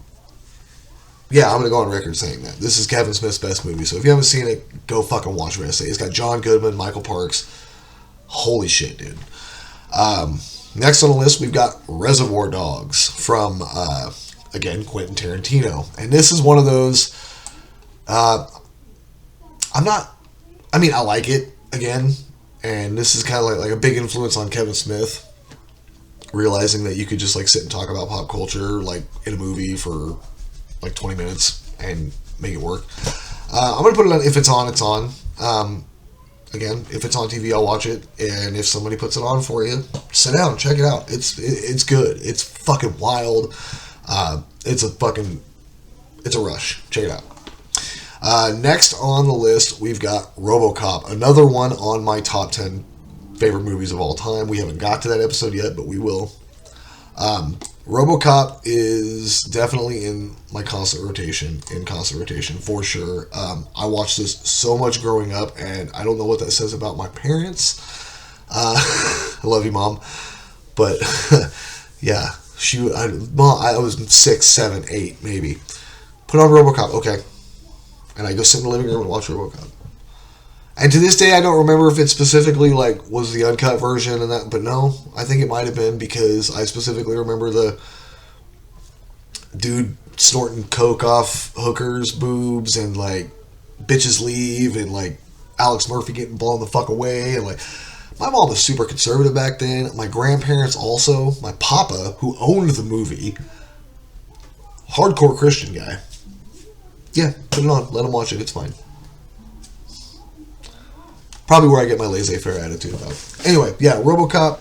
yeah, I'm gonna go on record saying that this is Kevin Smith's best movie. So if you haven't seen it, go fucking watch Red State. It's got John Goodman, Michael Parks. Holy shit, dude. Next on the list, we've got Reservoir Dogs from, again, Quentin Tarantino. And this is one of those, I like it, again, and this is kind of like a big influence on Kevin Smith, realizing that you could just, like, sit and talk about pop culture, like, in a movie for, like, 20 minutes and make it work. I'm going to put it on, if it's on, it's on. Again, if it's on TV, I'll watch it, and if somebody puts it on for you, sit down, check it out. It's good. It's fucking wild. It's a rush. Check it out. Next on the list, we've got RoboCop, another one on my top 10 favorite movies of all time. We haven't got to that episode yet, but we will. RoboCop is definitely in my constant rotation for sure. I watched this so much growing up, and I don't know what that says about my parents. I love you, Mom. But yeah, I was 6, 7, 8 maybe. Put on RoboCop, okay. And I go sit in the living room and watch RoboCop. And to this day, I don't remember if it specifically was the uncut version and that, but no, I think it might have been, because I specifically remember the dude snorting coke off hookers' boobs, and bitches leave, and Alex Murphy getting blown the fuck away, and my mom was super conservative back then. My grandparents also. My papa, who owned the movie, hardcore Christian guy. Yeah, put it on. Let him watch it. It's fine. Probably where I get my laissez-faire attitude about it. Anyway, yeah, RoboCop,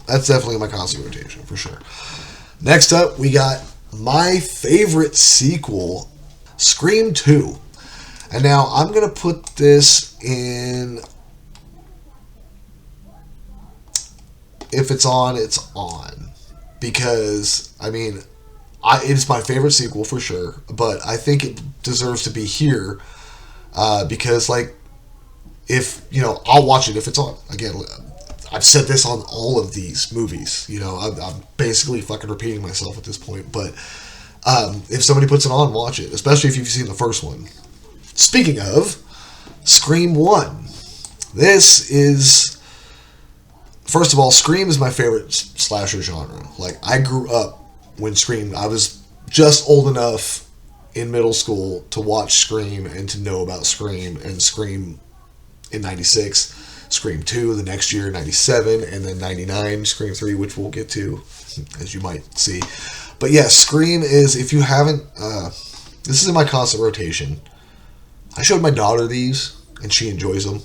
that's definitely my constant rotation, for sure. Next up, we got my favorite sequel, Scream 2. And now, I'm going to put this in, if it's on, it's on. Because, it's my favorite sequel, for sure. But I think it deserves to be here, because, if, I'll watch it if it's on. Again, I've said this on all of these movies. I'm basically fucking repeating myself at this point. But if somebody puts it on, watch it. Especially if you've seen the first one. Speaking of, Scream 1. This is... First of all, Scream is my favorite slasher genre. I grew up when Scream... I was just old enough in middle school to watch Scream and to know about Scream. And Scream... in 96, Scream 2 the next year, 97, and then 99, Scream 3, which we'll get to, as you might see. But yeah, Scream is, if you haven't, this is in my constant rotation. I showed my daughter these, and she enjoys them.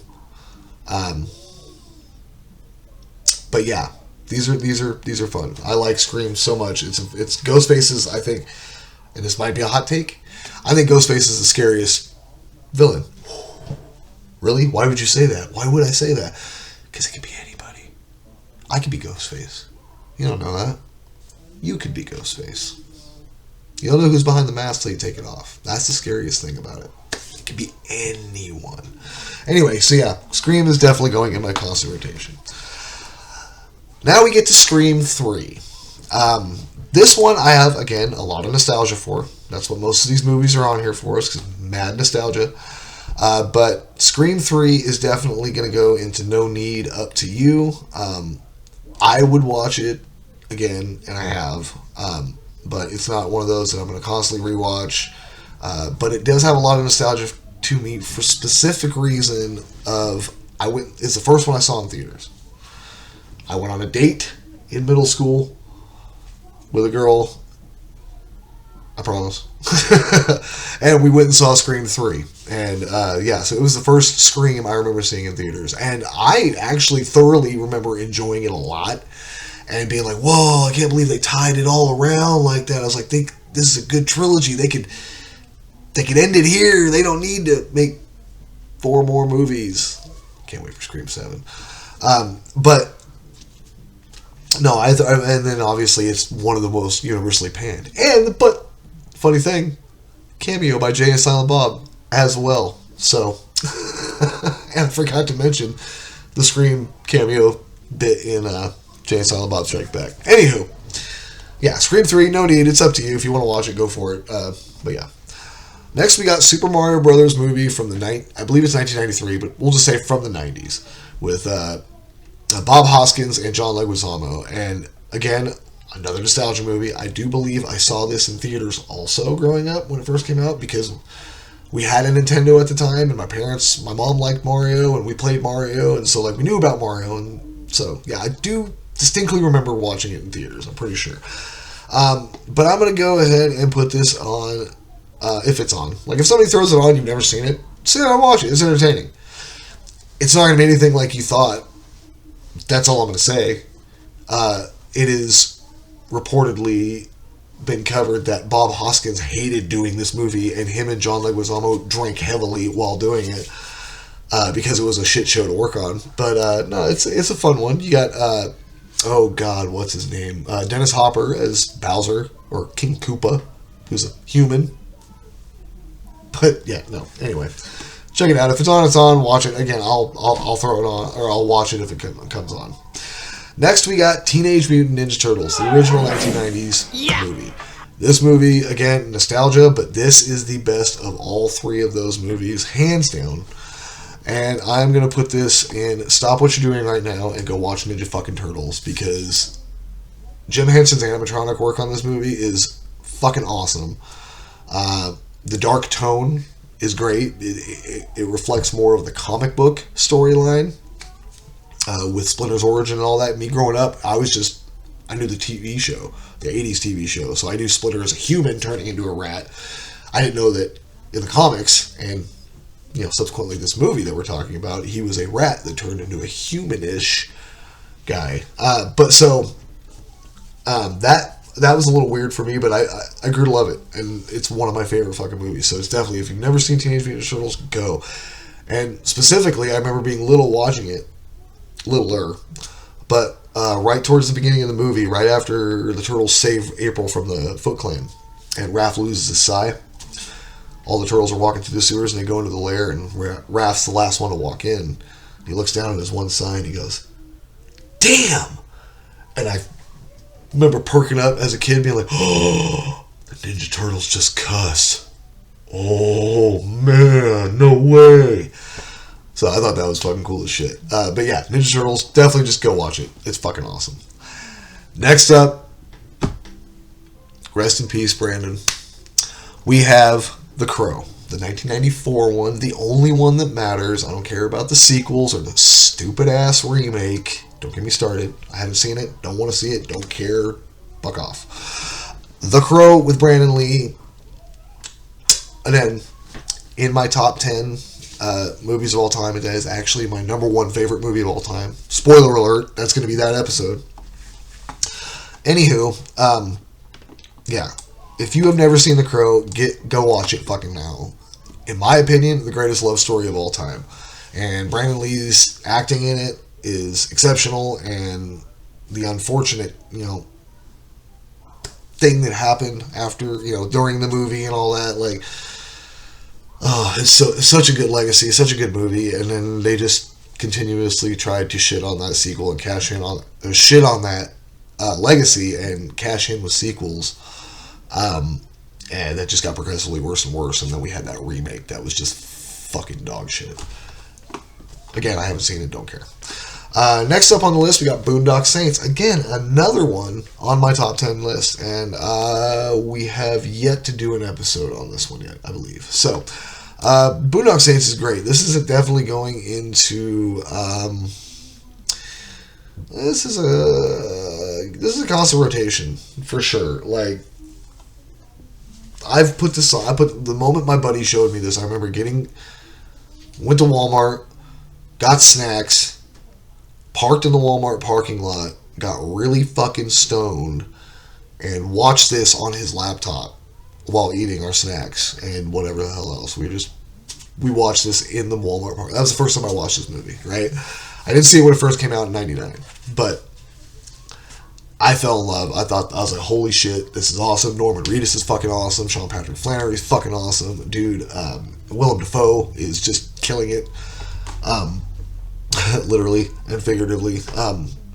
But yeah, these are fun. I like Scream so much. It's Ghostface, I think, and this might be a hot take, I think Ghostface is the scariest villain. Really? Why would you say that? Why would I say that? Because it could be anybody. I could be Ghostface. You don't know that. You could be Ghostface. You don't know who's behind the mask till you take it off. That's the scariest thing about it. It could be anyone. Anyway, so yeah, Scream is definitely going in my constant rotation. Now we get to Scream 3. This one I have, again, a lot of nostalgia for. That's what most of these movies are on here for, is mad nostalgia. But Scream 3 is definitely going to go into No Need, Up to You. I would watch it again, and I have. But it's not one of those that I'm going to constantly rewatch. But it does have a lot of nostalgia to me for specific reason of it's the first one I saw in theaters. I went on a date in middle school with a girl, I promise. And we went and saw Scream 3. And so it was the first Scream I remember seeing in theaters. And I actually thoroughly remember enjoying it a lot and being like, whoa, I can't believe they tied it all around like that. I was like, this is a good trilogy. They could end it here. They don't need to make 4 more movies. Can't wait for Scream 7. But no, and then obviously it's one of the most universally panned. But funny thing, cameo by Jay and Silent Bob as well. So, and I forgot to mention the Scream cameo bit in Jay and Silent Bob Strike Back. Anywho, yeah, Scream 3, no need. It's up to you. If you want to watch it, go for it. But yeah. Next, we got Super Mario Brothers movie from I believe it's 1993, but we'll just say from the 90s, with Bob Hoskins and John Leguizamo. And again, another nostalgia movie. I do believe I saw this in theaters also growing up when it first came out, because we had a Nintendo at the time, and my mom liked Mario, and we played Mario, and so we knew about Mario, and so yeah, I do distinctly remember watching it in theaters. I'm pretty sure. But I'm gonna go ahead and put this on. If it's on. If somebody throws it on, you've never seen it, sit down and watch it. It's entertaining. It's not going to be anything like you thought. That's all I'm going to say. It is reportedly been covered that Bob Hoskins hated doing this movie, and him and John Leguizamo drank heavily while doing it because it was a shit show to work on. But no, it's a fun one. You got, oh God, what's his name? Dennis Hopper as Bowser, or King Koopa, who's a human. But yeah, no. Anyway, check it out. If it's on, it's on. Watch it again. I'll throw it on, or I'll watch it if it comes on. Next, we got Teenage Mutant Ninja Turtles, the original 1990s movie. This movie, again, nostalgia, but this is the best of all 3 of those movies, hands down. And I'm gonna put this in. Stop what you're doing right now and go watch Ninja fucking Turtles, because Jim Henson's animatronic work on this movie is fucking awesome. The dark tone is great. It reflects more of the comic book storyline with Splinter's origin and all that. Me growing up, I knew the TV show, the 80s TV show, so I knew Splinter as a human turning into a rat. I didn't know that in the comics, and subsequently this movie that we're talking about, he was a rat that turned into a humanish guy. That was a little weird for me, but I grew to love it, and it's one of my favorite fucking movies. So it's definitely, if you've never seen Teenage Mutant Ninja Turtles, go. And specifically, I remember being watching it, littler, but right towards the beginning of the movie, right after the Turtles save April from the Foot Clan, and Raph loses his sai, all the Turtles are walking through the sewers, and they go into the lair, and Raph's the last one to walk in. He looks down at his one sai, and he goes, "Damn!" And I remember perking up as a kid, being like, "Oh, the Ninja Turtles just cuss. Oh man, no way." So I thought that was fucking cool as shit. But yeah, Ninja Turtles, definitely just go watch it. It's fucking awesome. Next up, rest in peace, Brandon. We have The Crow, the 1994 one, the only one that matters. I don't care about the sequels or the stupid ass remake. Don't get me started. I haven't seen it. Don't want to see it. Don't care. Fuck off. The Crow with Brandon Lee. And then, in my top 10 movies of all time, it is actually my number 1 favorite movie of all time. Spoiler alert. That's going to be that episode. Anywho, yeah. If you have never seen The Crow, go watch it fucking now. In my opinion, the greatest love story of all time. And Brandon Lee's acting in it is exceptional, and the unfortunate, thing that happened after, during the movie and all that, it's such a good legacy, such a good movie, and then they just continuously tried to shit on that sequel and shit on that legacy and cash in with sequels. And that just got progressively worse and worse. And then we had that remake that was just fucking dog shit. Again, I haven't seen it, don't care. Next up on the list, we got Boondock Saints. Again, another one on my top 10 list. And we have yet to do an episode on this one yet, I believe. So, Boondock Saints is great. This is definitely going into... This is a constant rotation, for sure. Like, I've put this on. The moment my buddy showed me this, I remember went to Walmart, got snacks, parked in the Walmart parking lot, got really fucking stoned, and watched this on his laptop while eating our snacks and whatever the hell else. We watched this in the Walmart park. That was the first time I watched this movie, right? I didn't see it when it first came out in 99, but I fell in love. I was like, holy shit, this is awesome. Norman Reedus is fucking awesome. Sean Patrick Flannery is fucking awesome. Dude, Willem Dafoe is just killing it. Literally and figuratively.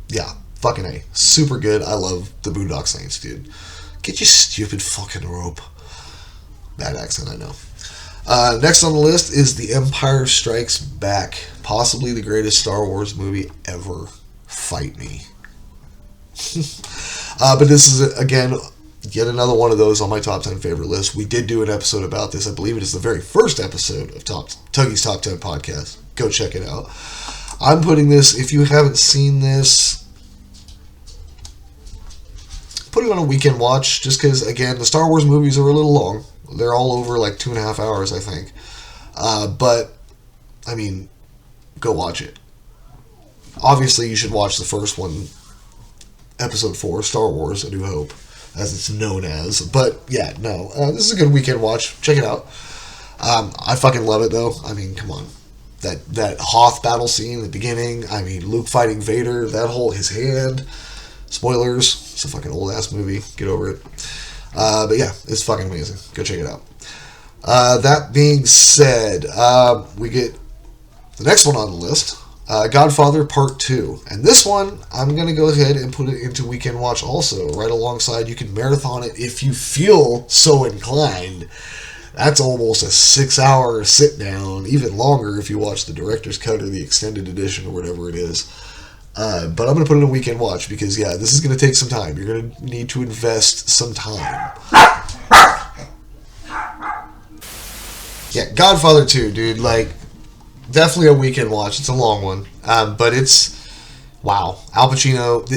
Yeah, fucking A. Super good. I love the Boondock Saints, dude. Get your stupid fucking rope. Bad accent, I know. Next on the list is The Empire Strikes Back. Possibly the greatest Star Wars movie ever. Fight me. But this is, again, yet another one of those on my top 10 favorite list. We did do an episode about this. I believe it is the very first episode of Tuggy's Top 10 podcast. Go check it out. I'm putting this, if you haven't seen this, put it on a weekend watch, just because, again, the Star Wars movies are a little long. They're all over like 2.5 hours, I think. But, I mean, go watch it. Obviously, you should watch the first one, Episode 4, Star Wars, A New Hope, as it's known as. But, yeah, no. This is a good weekend watch. Check it out. I fucking love it, though. I mean, come on. That Hoth battle scene at the beginning. I mean, Luke fighting Vader. His hand. Spoilers. It's a fucking old-ass movie. Get over it. But, yeah, it's fucking amazing. Go check it out. That being said, we get the next one on the list. Godfather Part 2. And this one, I'm going to go ahead and put it into Weekend Watch also, right alongside. You can marathon it if you feel so inclined. That's almost a 6-hour sit-down, even longer if you watch the director's cut or the extended edition or whatever it is. But I'm going to put it in Weekend Watch because, yeah, this is going to take some time. You're going to need to invest some time. Yeah, Godfather 2, dude, like... Definitely a weekend watch. It's a long one. But it's... Wow. Al Pacino...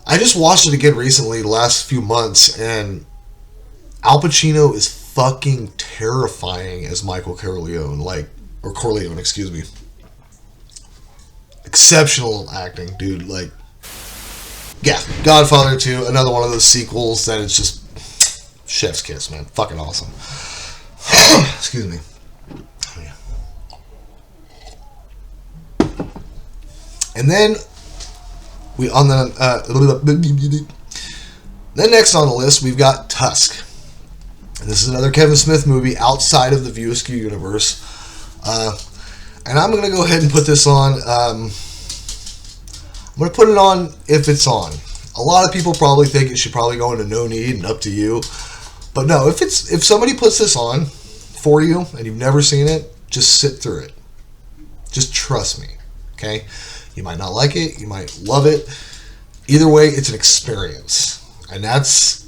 I just watched it again recently, the last few months, and Al Pacino is fucking terrifying as Michael Corleone. Or Corleone, excuse me. Exceptional acting, dude. Like... Yeah. Godfather 2, another one of those sequels that it's just... Chef's kiss, man. Fucking awesome. Excuse me. And then then next on the list we've got Tusk. And this is another Kevin Smith movie outside of the View Askew universe. And I'm gonna go ahead and put this on. I'm gonna put it on if it's on. A lot of people probably think it should probably go into No Need and Up to You. But no, if somebody puts this on for you and you've never seen it, just sit through it. Just trust me. Okay? You might not like it. You might love it. Either way, it's an experience. And that's,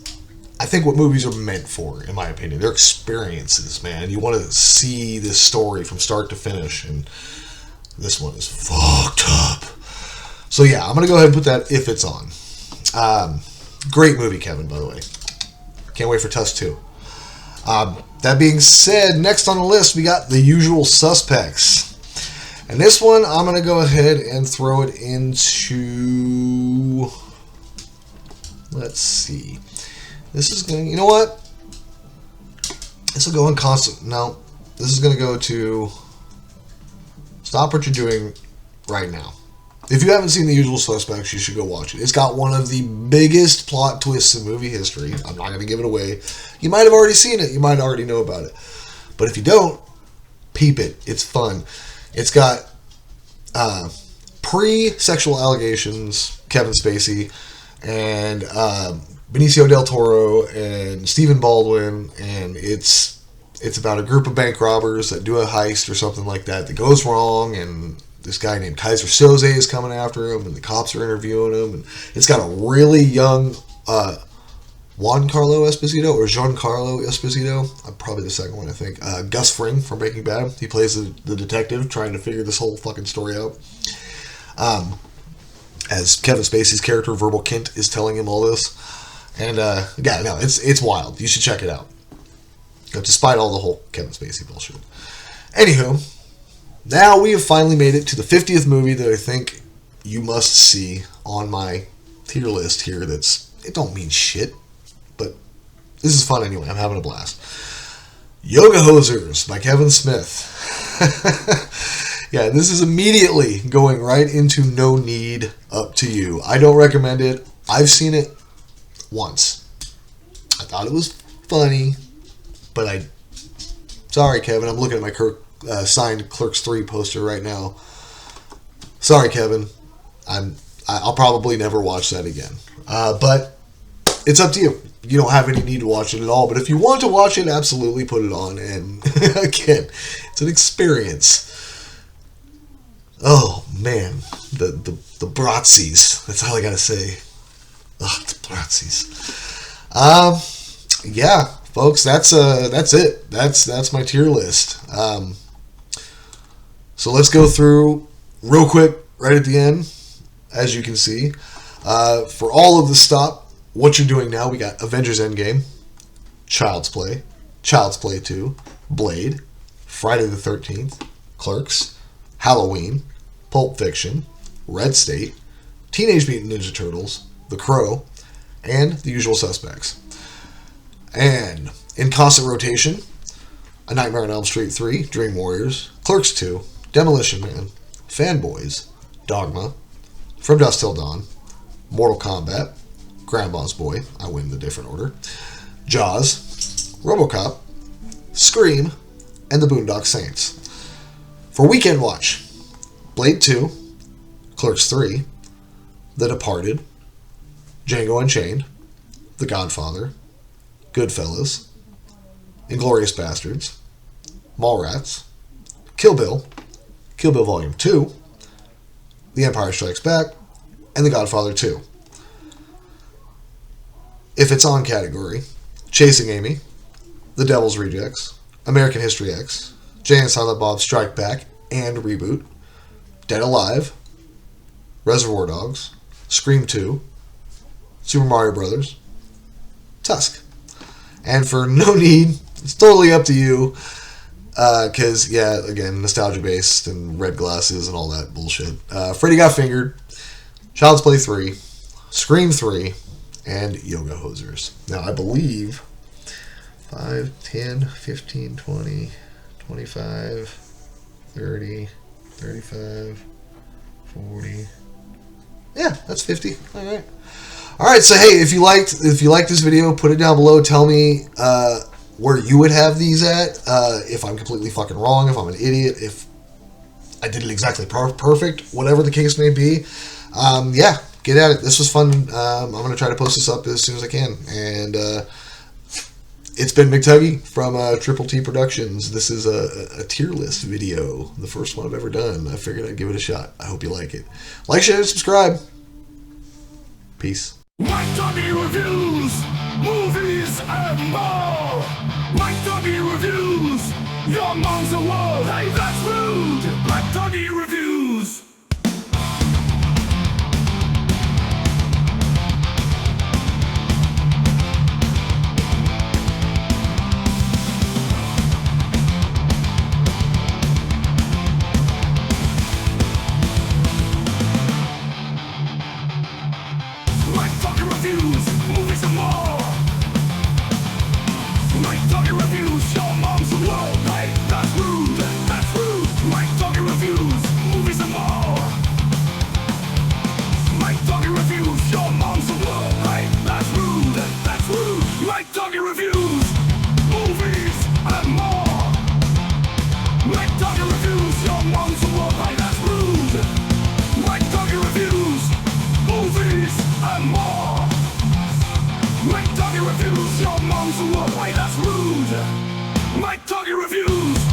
I think, what movies are meant for, in my opinion. They're experiences, man. You want to see this story from start to finish. And this one is fucked up. So, yeah, I'm going to go ahead and put that if it's on. Great movie, Kevin, by the way. Can't wait for Tusk 2. That being said, next on the list, we got The Usual Suspects. And this one, I'm going to go ahead and throw it into... Let's see. This is going... You know what? This will go in constant... No. This is going to go to... Stop what you're doing right now. If you haven't seen The Usual Suspects, you should go watch it. It's got one of the biggest plot twists in movie history. I'm not going to give it away. You might have already seen it. You might already know about it. But if you don't, peep it. It's fun. It's got pre-sexual allegations, Kevin Spacey and Benicio del Toro and Stephen Baldwin, and it's about a group of bank robbers that do a heist or something like that goes wrong, and this guy named Kaiser Soze is coming after him, and the cops are interviewing him, and it's got a really young Giancarlo Esposito, probably the second one, I think. Gus Fring from Breaking Bad. He plays the detective trying to figure this whole fucking story out. As Kevin Spacey's character, Verbal Kint, is telling him all this. And, yeah, no, it's wild. You should check it out. Despite all the whole Kevin Spacey bullshit. Anywho, now we have finally made it to the 50th movie that I think you must see on my tier list here. It don't mean shit, but this is fun anyway. I'm having a blast. Yoga Hosers by Kevin Smith. Yeah, this is immediately going right into No Need, Up to You. I don't recommend it. I've seen it once. I thought it was funny, but sorry, Kevin. I'm looking at my signed Clerks 3 poster right now. Sorry, Kevin. I'll probably never watch that again. But it's up to you. You don't have any need to watch it at all. But if you want to watch it, absolutely put it on. And again, it's an experience. Oh man, the Bratzies. That's all I gotta say. Oh, the Bratzies. Yeah, folks. That's it. That's my tier list. So let's go through real quick right at the end. As you can see, for all of the stop, what you're doing now, we got Avengers Endgame, Child's Play 2, Blade, Friday the 13th, Clerks, Halloween, Pulp Fiction, Red State, Teenage Mutant Ninja Turtles, The Crow, and The Usual Suspects. And in constant rotation, A Nightmare on Elm Street 3, Dream Warriors, Clerks 2, Demolition Man, Fanboys, Dogma, From Dusk Till Dawn, Mortal Kombat, Grandma's Boy, I win the different order, Jaws, RoboCop, Scream, and The Boondock Saints. For Weekend Watch, Blade 2, Clerks 3, The Departed, Django Unchained, The Godfather, Goodfellas, Inglourious Bastards, Mallrats, Kill Bill Volume 2, The Empire Strikes Back, and The Godfather 2. If it's on category, Chasing Amy, The Devil's Rejects, American History X, Jay and Silent Bob Strike Back and Reboot, Dead Alive, Reservoir Dogs, Scream 2, Super Mario Brothers, Tusk. And for No Need, it's totally up to you, because, yeah, again, nostalgia based and red glasses and all that bullshit. Freddy Got Fingered, Child's Play 3, Scream 3, and Yoga Hosers. Now, I believe 5, 10, 15, 20, 25, 30, 35, 40. Yeah, that's 50. All right. All right. So hey, if you liked this video, put it down below. Tell me where you would have these at. If I'm completely fucking wrong, if I'm an idiot, if I did it exactly perfect, whatever the case may be. Yeah, get at it. This was fun. I'm gonna try to post this up as soon as I can. And it's been McTuggy from Triple T Productions. This is a tier list video, the first one I've ever done. I figured I'd give it a shot. I hope you like it. Like, share, and subscribe. Peace. McTuggy reviews movies and more. McTuggy reviews your mom's a world. Hey, that's rude. McTuggy reviews. McTuggy reviews movies and more. McTuggy reviews your mom's a world. Hey, that's rude. That's rude. McTuggy reviews movies and more. McTuggy reviews your mom's a world. Hey, that's rude. That's rude. McTuggy reviews movies and more. McTuggy reviews your mom's a world. Hey, that's rude. and more. McTuggy reviews, your mom's a word, why that's rude. McTuggy reviews.